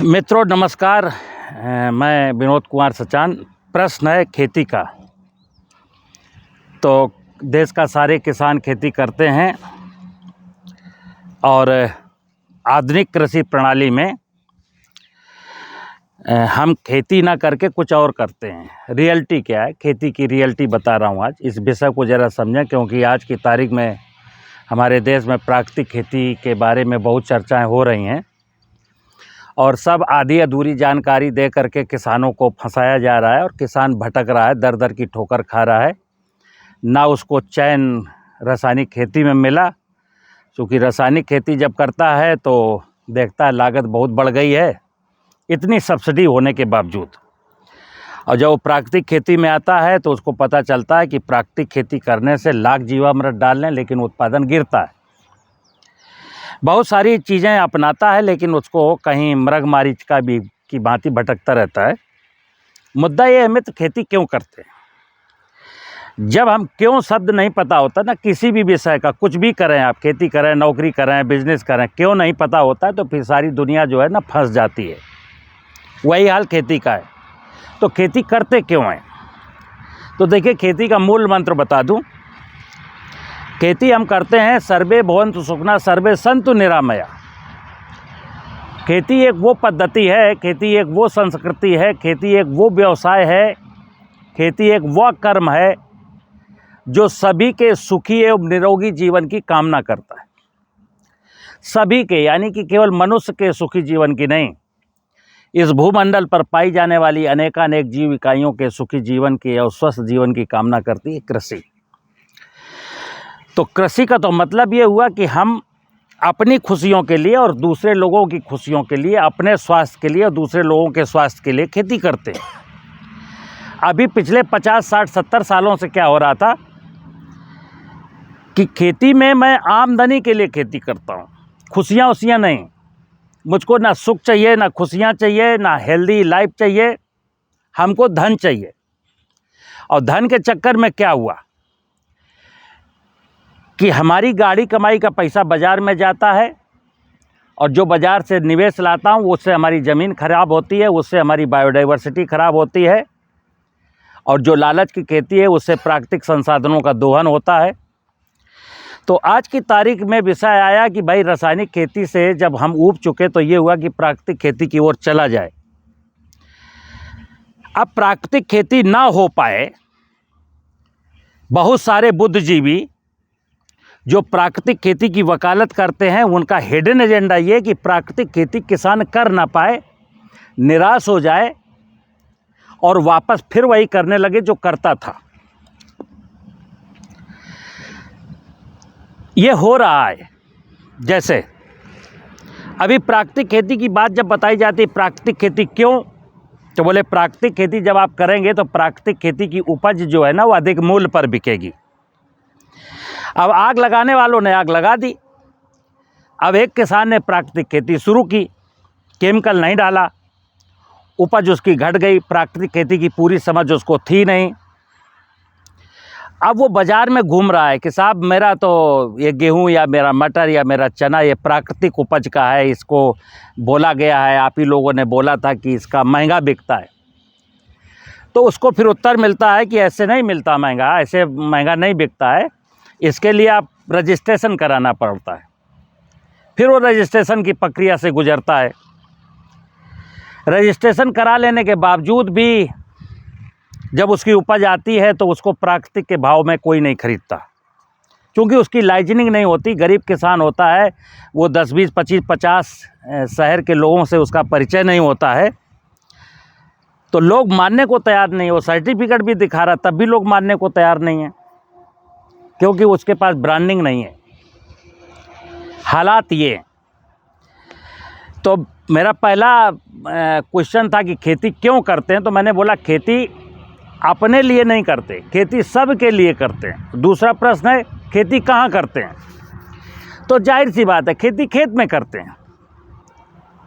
मित्रों नमस्कार। मैं विनोद कुमार सचान। प्रश्न है खेती का। तो देश का सारे किसान खेती करते हैं और आधुनिक कृषि प्रणाली में हम खेती ना करके कुछ और करते हैं। रियलिटी क्या है, खेती की रियलिटी बता रहा हूँ आज। इस विषय को ज़रा समझें, क्योंकि आज की तारीख में हमारे देश में प्राकृतिक खेती के बारे में बहुत चर्चाएं हो रही हैं और सब आधी अधूरी जानकारी दे करके किसानों को फंसाया जा रहा है और किसान भटक रहा है, दर दर की ठोकर खा रहा है। ना उसको चैन रासायनिक खेती में मिला, क्योंकि रासायनिक खेती जब करता है तो देखता है लागत बहुत बढ़ गई है, इतनी सब्सिडी होने के बावजूद। और जब वो प्राकृतिक खेती में आता है तो उसको पता चलता है कि प्राकृतिक खेती करने से लाख जीवामृत डाल लें लेकिन उत्पादन गिरता है। बहुत सारी चीज़ें अपनाता है लेकिन उसको कहीं मृग मारीचिका भी की भांति भटकता रहता है। मुद्दा ये है, मित्र, खेती क्यों करते हैं? जब हम क्यों शब्द नहीं पता होता ना, किसी भी विषय का, कुछ भी करें, आप खेती करें, नौकरी करें, बिजनेस करें, क्यों नहीं पता होता है तो फिर सारी दुनिया जो है ना फंस जाती है। वही हाल खेती का है। तो खेती करते क्यों हैं? तो देखिए, खेती का मूल मंत्र बता दूं। खेती हम करते हैं सर्वे भवन्तु सुखिनः सर्वे सन्तु निरामया। खेती एक वो पद्धति है, खेती एक वो संस्कृति है, खेती एक वो व्यवसाय है, खेती एक वो कर्म है जो सभी के सुखी एवं निरोगी जीवन की कामना करता है। सभी के, यानी कि केवल मनुष्य के सुखी जीवन की नहीं, इस भूमंडल पर पाई जाने वाली अनेकानेक जीव इकाइयों के सुखी जीवन की और स्वस्थ जीवन की कामना करती है कृषि। तो कृषि का तो मतलब ये हुआ कि हम अपनी खुशियों के लिए और दूसरे लोगों की खुशियों के लिए, अपने स्वास्थ्य के लिए और दूसरे लोगों के स्वास्थ्य के लिए खेती करते हैं। अभी पिछले 50, 60, 70 सालों से क्या हो रहा था कि खेती में मैं आमदनी के लिए खेती करता हूँ, खुशियाँ उशियाँ नहीं। मुझको ना सुख चाहिए, ना खुशियाँ चाहिए, ना हेल्दी लाइफ चाहिए, हमको धन चाहिए। और धन के चक्कर में क्या हुआ कि हमारी गाड़ी कमाई का पैसा बाज़ार में जाता है और जो बाज़ार से निवेश लाता हूँ उससे हमारी ज़मीन खराब होती है, उससे हमारी बायोडाइवर्सिटी खराब होती है, और जो लालच की खेती है उससे प्राकृतिक संसाधनों का दोहन होता है। तो आज की तारीख में विषय आया कि भाई रासायनिक खेती से जब हम ऊब चुके तो ये हुआ कि प्राकृतिक खेती की ओर चला जाए। अब प्राकृतिक खेती ना हो पाए, बहुत सारे बुद्धिजीवी जो प्राकृतिक खेती की वकालत करते हैं उनका हिडन एजेंडा ये कि प्राकृतिक खेती किसान कर ना पाए, निराश हो जाए और वापस फिर वही करने लगे जो करता था। ये हो रहा है। जैसे अभी प्राकृतिक खेती की बात जब बताई जाती है, प्राकृतिक खेती क्यों, तो बोले प्राकृतिक खेती जब आप करेंगे तो प्राकृतिक खेती की उपज जो है ना वो अधिक मूल्य पर बिकेगी। अब आग लगाने वालों ने आग लगा दी। अब एक किसान ने प्राकृतिक खेती शुरू की, केमिकल नहीं डाला, उपज उसकी घट गई, प्राकृतिक खेती की पूरी समझ उसको थी नहीं। अब वो बाज़ार में घूम रहा है कि साहब मेरा तो ये गेहूं या मेरा मटर या मेरा चना ये प्राकृतिक उपज का है, इसको बोला गया है, आप ही लोगों ने बोला था कि इसका महंगा बिकता है। तो उसको फिर उत्तर मिलता है कि ऐसे नहीं मिलता महंगा, ऐसे महंगा नहीं बिकता है, इसके लिए आप रजिस्ट्रेशन कराना पड़ता है। फिर वो रजिस्ट्रेशन की प्रक्रिया से गुजरता है। रजिस्ट्रेशन करा लेने के बावजूद भी जब उसकी उपज आती है तो उसको प्राकृतिक के भाव में कोई नहीं खरीदता, क्योंकि उसकी लाइजनिंग नहीं होती। गरीब किसान होता है, वो 10, 20, 25, 50 शहर के लोगों से उसका परिचय नहीं होता है, तो लोग मानने को तैयार नहीं। वो सर्टिफिकेट भी दिखा रहा तब भी लोग मानने को तैयार नहीं है, क्योंकि उसके पास ब्रांडिंग नहीं है। हालात ये। तो मेरा पहला क्वेश्चन था कि खेती क्यों करते हैं, तो मैंने बोला खेती अपने लिए नहीं करते, खेती सब के लिए करते हैं। दूसरा प्रश्न है खेती कहाँ करते हैं, तो जाहिर सी बात है खेती खेत में करते हैं,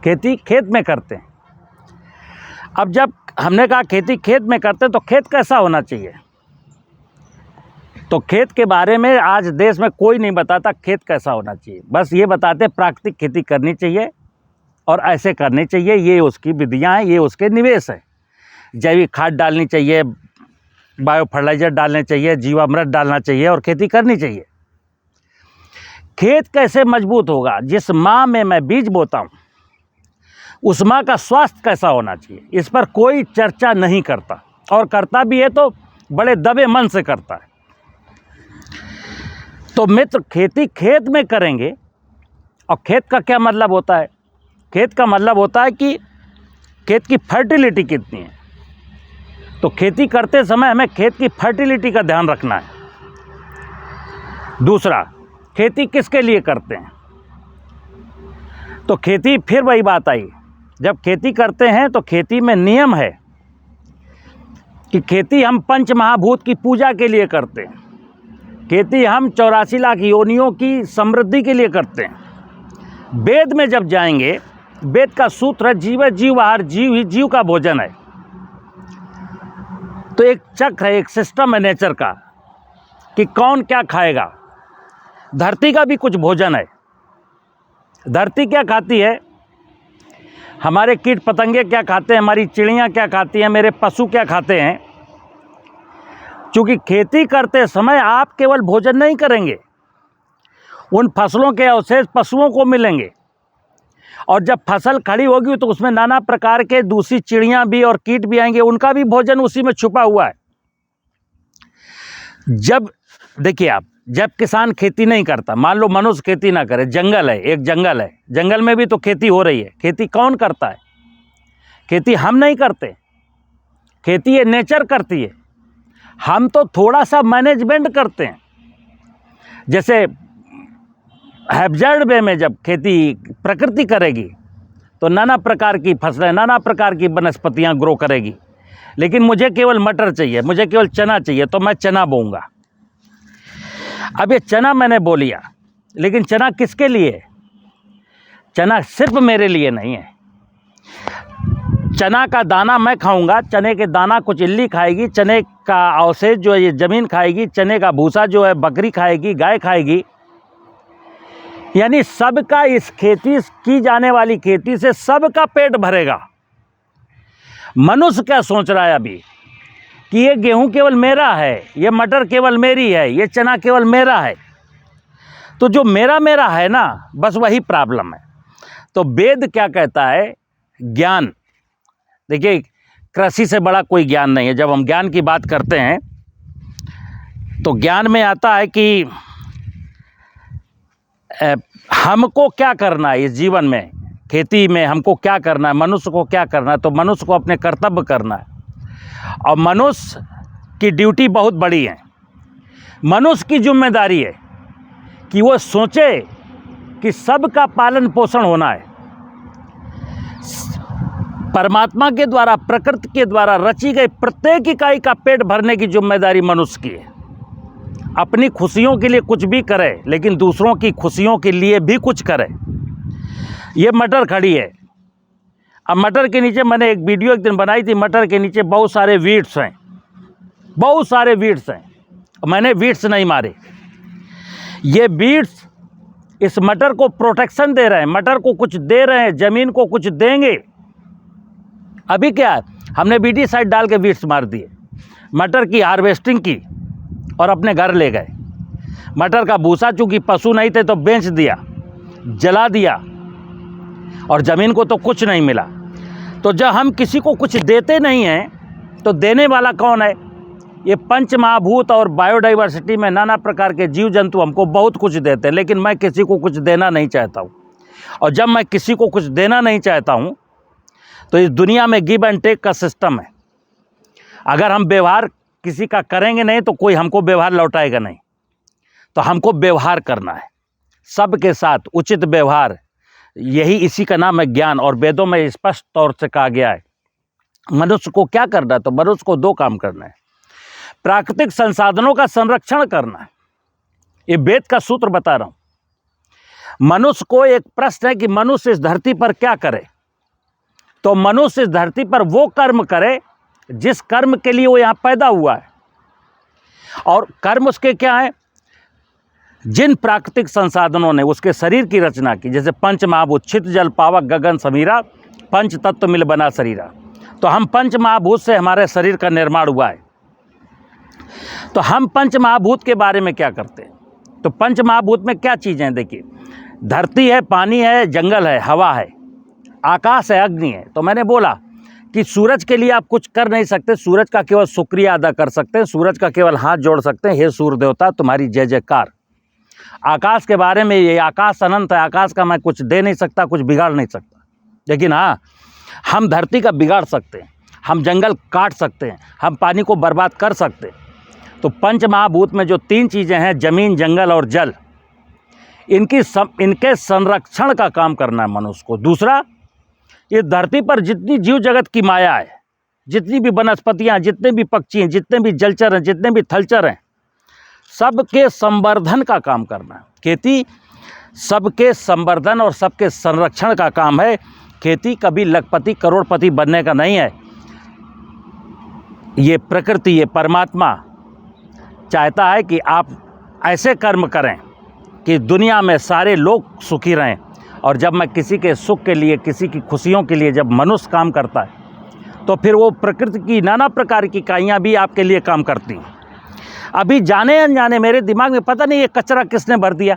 खेती खेत में करते हैं। अब जब हमने कहा खेती खेत में करते हैं तो खेत कैसा होना चाहिए, तो खेत के बारे में आज देश में कोई नहीं बताता खेत कैसा होना चाहिए। बस ये बताते प्राकृतिक खेती करनी चाहिए और ऐसे करने चाहिए, ये उसकी विधियाँ हैं, ये उसके निवेश हैं। जैविक खाद डालनी चाहिए, बायो फर्टिलाइज़र डालने चाहिए, जीवामृत डालना चाहिए और खेती करनी चाहिए। खेत कैसे मजबूत होगा? जिस माँ में मैं बीज बोता हूँ उस माँ का स्वास्थ्य कैसा होना चाहिए, इस पर कोई चर्चा नहीं करता, और करता भी है तो बड़े दबे मन से करता है। तो मित्र, खेती खेत में करेंगे। और खेत का क्या मतलब होता है? खेत का मतलब होता है कि खेत की फर्टिलिटी कितनी है। तो खेती करते समय हमें खेत की फर्टिलिटी का ध्यान रखना है। दूसरा, खेती किसके लिए करते हैं? तो खेती, फिर वही बात आई, जब खेती करते हैं तो खेती में नियम है कि खेती हम पंच महाभूत की पूजा के लिए करते हैं। खेती हम 84 लाख योनियों की समृद्धि के लिए करते हैं। वेद में जब जाएंगे, वेद का सूत्र है जीव जीव आहार, जीव ही जीव का भोजन है। तो एक चक्र है, एक सिस्टम है नेचर का कि कौन क्या खाएगा। धरती का भी कुछ भोजन है। धरती क्या खाती है, हमारे कीट पतंगे क्या खाते हैं, हमारी चिड़ियाँ क्या खाती हैं, मेरे पशु क्या खाते हैं। क्योंकि खेती करते समय आप केवल भोजन नहीं करेंगे, उन फसलों के अवशेष पशुओं को मिलेंगे, और जब फसल खड़ी होगी तो उसमें नाना प्रकार के दूसरी चिड़ियाँ भी और कीट भी आएंगे, उनका भी भोजन उसी में छुपा हुआ है। जब देखिए आप, जब किसान खेती नहीं करता, मान लो मनुष्य खेती ना करे, जंगल है, एक जंगल है, जंगल में भी तो खेती हो रही है। खेती कौन करता है? खेती हम नहीं करते, खेती ये नेचर करती है। हम तो थोड़ा सा मैनेजमेंट करते हैं। जैसे हैब्जार्ड वे में जब खेती प्रकृति करेगी तो नाना प्रकार की फसलें, नाना प्रकार की वनस्पतियाँ ग्रो करेगी। लेकिन मुझे केवल मटर चाहिए, मुझे केवल चना चाहिए, तो मैं चना बोऊंगा। अब ये चना मैंने बो लिया, लेकिन चना किसके लिए है? चना सिर्फ मेरे लिए नहीं है। चना का दाना मैं खाऊंगा, चने के दाना कुछ इल्ली खाएगी, चने का अवशेष जो है ये ज़मीन खाएगी, चने का भूसा जो है बकरी खाएगी, गाय खाएगी। यानी सबका, इस खेती की जाने वाली खेती से सबका पेट भरेगा। मनुष्य क्या सोच रहा है अभी कि ये गेहूं केवल मेरा है, ये मटर केवल मेरी है, ये चना केवल मेरा है। तो जो मेरा मेरा है ना, बस वही प्रॉब्लम है। तो वेद क्या कहता है? ज्ञान। देखिए, कृषि से बड़ा कोई ज्ञान नहीं है। जब हम ज्ञान की बात करते हैं तो ज्ञान में आता है कि हमको क्या करना है इस जीवन में, खेती में हमको क्या करना है, मनुष्य को क्या करना है। तो मनुष्य को अपने कर्तव्य करना है, और मनुष्य की ड्यूटी बहुत बड़ी है। मनुष्य की जिम्मेदारी है कि वो सोचे कि सबका पालन पोषण होना है। परमात्मा के द्वारा, प्रकृति के द्वारा रची गई प्रत्येक इकाई का पेट भरने की जिम्मेदारी मनुष्य की है। अपनी खुशियों के लिए कुछ भी करे, लेकिन दूसरों की खुशियों के लिए भी कुछ करे। ये मटर खड़ी है, अब मटर के नीचे मैंने एक वीडियो एक दिन बनाई थी। मटर के नीचे बहुत सारे वीड्स हैं, बहुत सारे वीड्स हैं। मैंने वीड्स नहीं मारे, ये वीड्स इस मटर को प्रोटेक्शन दे रहे हैं, मटर को कुछ दे रहे हैं, ज़मीन को कुछ देंगे। अभी क्या है, हमने वीडीसाइड डाल के वीड्स मार दिए, मटर की हार्वेस्टिंग की और अपने घर ले गए। मटर का भूसा चूँकि पशु नहीं थे तो बेच दिया, जला दिया, और ज़मीन को तो कुछ नहीं मिला। तो जब हम किसी को कुछ देते नहीं हैं तो देने वाला कौन है? ये पंच महाभूत और बायोडाइवर्सिटी में नाना प्रकार के जीव जंतु हमको बहुत कुछ देते हैं, लेकिन मैं किसी को कुछ देना नहीं चाहता हूँ। और जब मैं किसी को कुछ देना नहीं चाहता हूँ तो इस दुनिया में गिव एंड टेक का सिस्टम है। अगर हम व्यवहार किसी का करेंगे नहीं तो कोई हमको व्यवहार लौटाएगा नहीं। तो हमको व्यवहार करना है सबके साथ, उचित व्यवहार। यही, इसी का नाम है ज्ञान। और वेदों में स्पष्ट तौर से कहा गया है मनुष्य को क्या करना है। तो मनुष्य को दो काम करना है, प्राकृतिक संसाधनों का संरक्षण करना है। ये वेद का सूत्र बता रहा हूं। मनुष्य को एक प्रश्न है कि मनुष्य इस धरती पर क्या करे। तो मनुष्य इस धरती पर वो कर्म करे जिस कर्म के लिए वो यहाँ पैदा हुआ है। और कर्म उसके क्या है? जिन प्राकृतिक संसाधनों ने उसके शरीर की रचना की, जैसे पंच महाभूत छित जल पावक गगन समीरा, पंच तत्व मिल बना शरीरा। तो हम पंच महाभूत से हमारे शरीर का निर्माण हुआ है। तो हम पंच महाभूत के बारे में क्या करते हैं? तो पंच महाभूत में क्या चीज़ें हैं? देखिए, धरती है, पानी है, जंगल है, हवा है, आकाश है, अग्नि है। तो मैंने बोला कि सूरज के लिए आप कुछ कर नहीं सकते, सूरज का केवल शुक्रिया अदा कर सकते हैं, सूरज का केवल हाथ जोड़ सकते हैं, हे सूर्य देवता तुम्हारी जय जयकार। आकाश के बारे में, ये आकाश अनंत है, आकाश का मैं कुछ दे नहीं सकता, कुछ बिगाड़ नहीं सकता, लेकिन हाँ, हम धरती का बिगाड़ सकते हैं, हम जंगल काट सकते हैं, हम पानी को बर्बाद कर सकते हैं। तो पंच महाभूत में जो 3 चीज़ें हैं, ज़मीन, जंगल और जल, इनके संरक्षण का काम करना है मनुष्य को। दूसरा, ये धरती पर जितनी जीव जगत की माया है, जितनी भी वनस्पतियाँ, जितने भी पक्षी हैं, जितने भी जलचर हैं, जितने भी थलचर हैं, सबके संवर्धन का काम करना है। खेती सबके संवर्धन और सबके संरक्षण का काम है। खेती कभी लखपति करोड़पति बनने का नहीं है। ये प्रकृति, ये परमात्मा चाहता है कि आप ऐसे कर्म करें कि दुनिया में सारे लोग सुखी रहें। और जब मैं किसी के सुख के लिए, किसी की खुशियों के लिए जब मनुष्य काम करता है, तो फिर वो प्रकृति की नाना प्रकार की इकाइयाँ भी आपके लिए काम करती हैं। अभी जाने अनजाने मेरे दिमाग में पता नहीं ये कचरा किसने भर दिया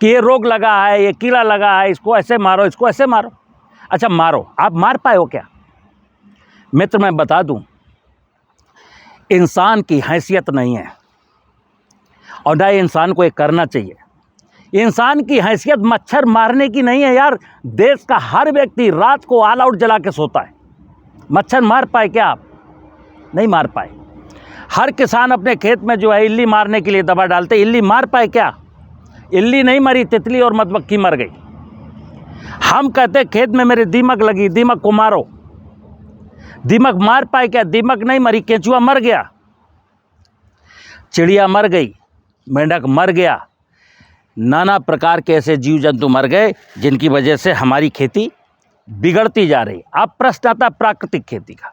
कि ये रोग लगा है, ये कीड़ा लगा है, इसको ऐसे मारो, इसको ऐसे मारो। अच्छा मारो, आप मार पाए हो क्या? मित्र, मैं बता दूं, इंसान की हैसियत नहीं है और ना इंसान को ये करना चाहिए। इंसान की हैसियत मच्छर मारने की नहीं है यार। देश का हर व्यक्ति रात को ऑल आउट जला के सोता है। मच्छर मार पाए क्या आप? नहीं मार पाए। हर किसान अपने खेत में जो है इल्ली मारने के लिए दवा डालते, इल्ली मार पाए क्या? इल्ली नहीं मरी, तितली और मधुमक्खी मर गई। हम कहते खेत में मेरे दीमक लगी, दीमक को मारो। दीमक मार पाए क्या? दीमक नहीं मरी, केंचुआ मर गया, चिड़िया मर गई, मेंढक मर गया, नाना प्रकार के ऐसे जीव जंतु मर गए जिनकी वजह से हमारी खेती बिगड़ती जा रही। अब प्रश्न आता प्राकृतिक खेती का।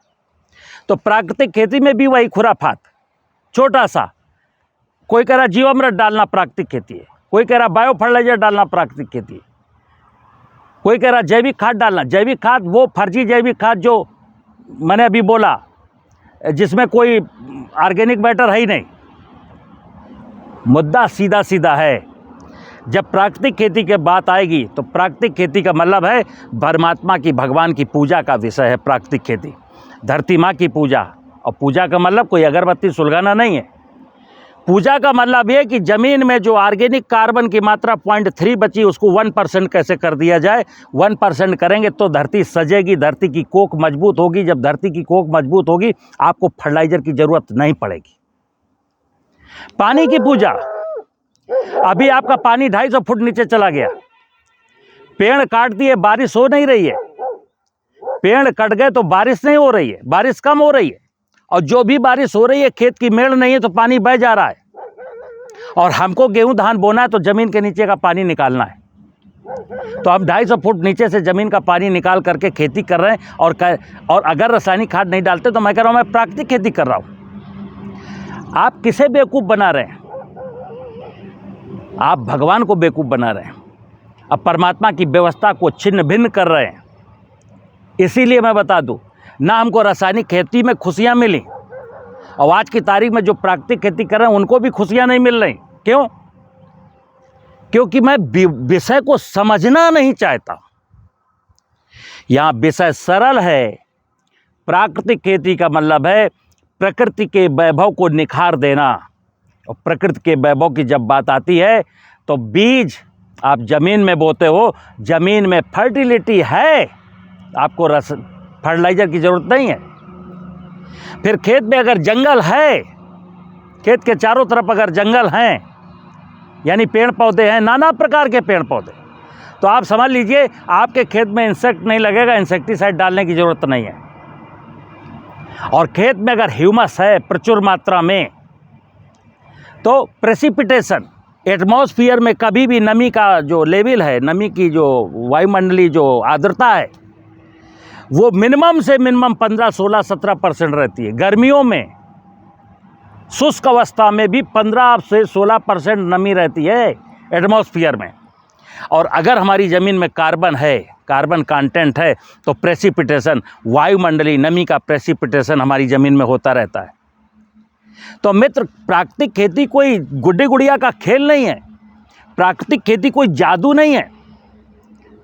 तो प्राकृतिक खेती में भी वही खुराफात, छोटा सा, कोई कह रहा जीवामृत डालना प्राकृतिक खेती है, कोई कह रहा बायो फर्टिलाइजर डालना प्राकृतिक खेती है, कोई कह रहा जैविक खाद डालना। जैविक खाद वो फर्जी जैविक खाद जो मैंने अभी बोला, जिसमें कोई ऑर्गेनिक मैटर है ही नहीं। मुद्दा सीधा सीधा है। जब प्राकृतिक खेती की बात आएगी तो प्राकृतिक खेती का मतलब है परमात्मा की, भगवान की पूजा का विषय है प्राकृतिक खेती, धरती माँ की पूजा। और पूजा का मतलब कोई अगरबत्ती सुलगाना नहीं है। पूजा का मतलब ये कि ज़मीन में जो ऑर्गेनिक कार्बन की मात्रा 0.3 बची, उसको 1% कैसे कर दिया जाए। 1% करेंगे तो धरती सजेगी, धरती की कोख मजबूत होगी। जब धरती की कोख मजबूत होगी, आपको फर्टिलाइजर की ज़रूरत नहीं पड़ेगी। पानी की पूजा, अभी आपका पानी 250 फुट नीचे चला गया, पेड़ काट दिए, बारिश हो नहीं रही है। पेड़ कट गए तो बारिश नहीं हो रही है, बारिश कम हो रही है। और जो भी बारिश हो रही है, खेत की मेड़ नहीं है तो पानी बह जा रहा है। और हमको गेहूं धान बोना है तो ज़मीन के नीचे का पानी निकालना है। तो हम 250 फुट नीचे से ज़मीन का पानी निकाल करके खेती कर रहे हैं। और अगर रासायनिक खाद नहीं डालते तो मैं कह रहा हूँ मैं प्राकृतिक खेती कर रहा हूँ। आप किसे बेवकूफ़ बना रहे हैं? आप भगवान को बेवकूफ़ बना रहे हैं। अब परमात्मा की व्यवस्था को छिन्न भिन्न कर रहे हैं। इसीलिए मैं बता दूं, ना हमको रासायनिक खेती में खुशियां मिली, और आज की तारीख में जो प्राकृतिक खेती कर रहे हैं उनको भी खुशियां नहीं मिल रही। क्यों? क्योंकि मैं विषय को समझना नहीं चाहता। यहाँ विषय सरल है। प्राकृतिक खेती का मतलब है प्रकृति के वैभव को निखार देना। और प्रकृति के वैभव की जब बात आती है तो बीज आप ज़मीन में बोते हो, ज़मीन में फर्टिलिटी है, आपको फर्टिलाइजर की ज़रूरत नहीं है। फिर खेत में अगर जंगल है, खेत के चारों तरफ अगर जंगल हैं, यानी पेड़ पौधे हैं, नाना प्रकार के पेड़ पौधे, तो आप समझ लीजिए आपके खेत में इंसेक्ट नहीं लगेगा, इंसेक्टिसाइड डालने की ज़रूरत नहीं है। और खेत में अगर ह्यूमस है प्रचुर मात्रा में, तो प्रेसिपिटेशन, एटमॉस्फेयर में कभी भी नमी का जो लेवल है, नमी की जो वायुमंडलीय जो आर्द्रता है, वो मिनिमम से मिनिमम 15, 16, 17% रहती है। गर्मियों में शुष्क अवस्था में भी 15 से 16% नमी रहती है एटमॉस्फेयर में। और अगर हमारी ज़मीन में कार्बन है, कार्बन कंटेंट है, तो प्रेसिपिटेशन, वायुमंडलीय नमी का प्रेसिपिटेशन हमारी ज़मीन में होता रहता है। तो मित्र, प्राकृतिक खेती कोई गुड्डी गुड़िया का खेल नहीं है। प्राकृतिक खेती कोई जादू नहीं है।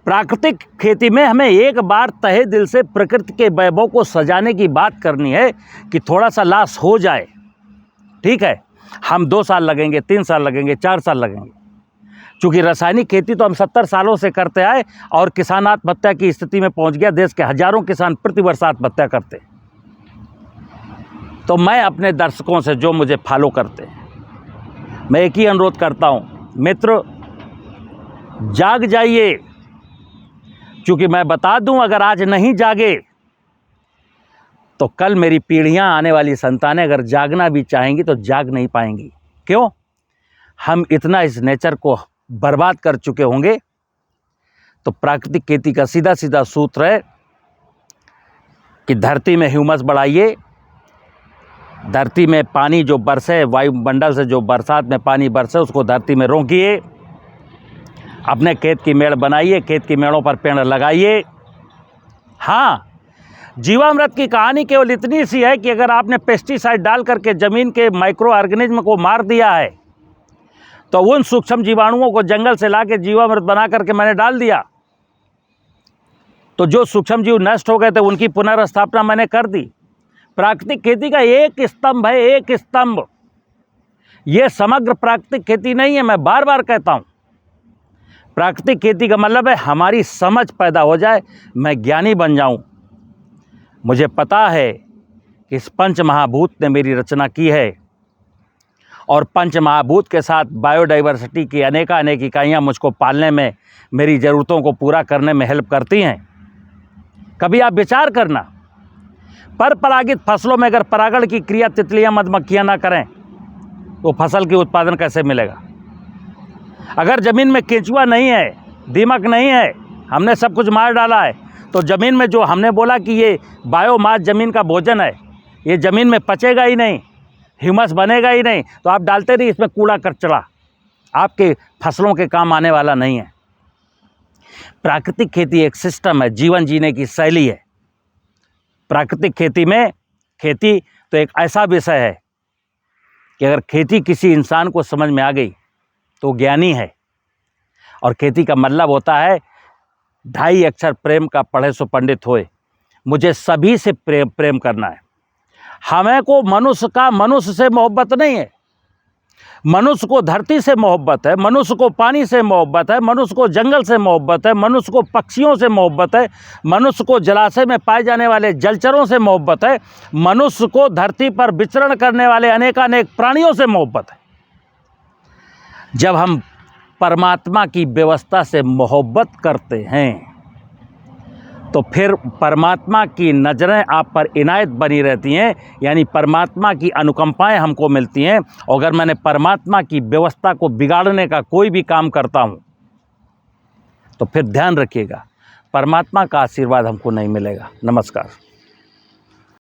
प्राकृतिक खेती में हमें एक बार तहे दिल से प्रकृति के वैभव को सजाने की बात करनी है कि थोड़ा सा लॉस हो जाए, ठीक है, हम 2 साल लगेंगे, 3 साल लगेंगे, 4 साल लगेंगे। चूँकि रासायनिक खेती तो हम 70 सालों से करते आए और किसान आत्महत्या की स्थिति में पहुंच गया। देश के हजारों किसान प्रति वर्ष आत्महत्या करते। तो मैं अपने दर्शकों से, जो मुझे फॉलो करते हैं, मैं एक ही अनुरोध करता हूं, मित्र जाग जाइए। क्योंकि मैं बता दूं, अगर आज नहीं जागे तो कल मेरी पीढ़ियां, आने वाली संतानें अगर जागना भी चाहेंगी तो जाग नहीं पाएंगी। क्यों? हम इतना इस नेचर को बर्बाद कर चुके होंगे। तो प्राकृतिक खेती का सीधा सीधा सूत्र है कि धरती में ह्यूमस बढ़ाइए, धरती में पानी जो बरसे, वायुमंडल से जो बरसात में पानी बरसे उसको धरती में रोकिए, अपने खेत की मेड़ बनाइए, खेत की मेड़ों पर पेड़ लगाइए। हाँ, जीवामृत की कहानी केवल इतनी सी है कि अगर आपने पेस्टिसाइड डाल करके ज़मीन के माइक्रो ऑर्गेनिज्म को मार दिया है, तो उन सूक्ष्म जीवाणुओं को जंगल से ला के जीवामृत बना करके मैंने डाल दिया, तो जो सूक्ष्म जीव नष्ट हो गए थे उनकी पुनर्स्थापना मैंने कर दी। प्राकृतिक खेती का एक स्तंभ है, एक स्तंभ। ये समग्र प्राकृतिक खेती नहीं है। मैं बार बार कहता हूँ, प्राकृतिक खेती का मतलब है हमारी समझ पैदा हो जाए, मैं ज्ञानी बन जाऊँ। मुझे पता है कि इस पंच महाभूत ने मेरी रचना की है और पंच महाभूत के साथ बायोडाइवर्सिटी की अनेक इकाइयाँ मुझको पालने में, मेरी ज़रूरतों को पूरा करने में हेल्प करती हैं। कभी आप विचार करना, पर परागित फसलों में अगर परागण की क्रिया तितलियां मधुमक्खियां ना करें तो फसल की उत्पादन कैसे मिलेगा? अगर ज़मीन में केंचुआ नहीं है, दीमक नहीं है, हमने सब कुछ मार डाला है, तो ज़मीन में जो हमने बोला कि ये बायोमास ज़मीन का भोजन है, ये ज़मीन में पचेगा ही नहीं, ह्यूमस बनेगा ही नहीं। तो आप डालते रहिए इसमें कूड़ा कचरा, आपके फसलों के काम आने वाला नहीं है। प्राकृतिक खेती एक सिस्टम है, जीवन जीने की शैली है। प्राकृतिक खेती में, खेती तो एक ऐसा विषय है कि अगर खेती किसी इंसान को समझ में आ गई तो ज्ञानी है। और खेती का मतलब होता है 2.5 अक्षर प्रेम का पढ़े सो पंडित होए। मुझे सभी से प्रेम करना है। हमें को मनुष्य से मोहब्बत नहीं है। मनुष्य को धरती से मोहब्बत है, मनुष्य को पानी से मोहब्बत है, मनुष्य को जंगल से मोहब्बत है, मनुष्य को पक्षियों से मोहब्बत है, मनुष्य को जलाशय में पाए जाने वाले जलचरों से मोहब्बत है, मनुष्य को धरती पर विचरण करने वाले अनेक प्राणियों से मोहब्बत है। जब हम परमात्मा की व्यवस्था से मोहब्बत करते हैं तो फिर परमात्मा की नज़रें आप पर इनायत बनी रहती हैं, यानी परमात्मा की अनुकंपाएं हमको मिलती हैं। और अगर मैंने परमात्मा की व्यवस्था को बिगाड़ने का कोई भी काम करता हूं तो फिर ध्यान रखिएगा, परमात्मा का आशीर्वाद हमको नहीं मिलेगा। नमस्कार।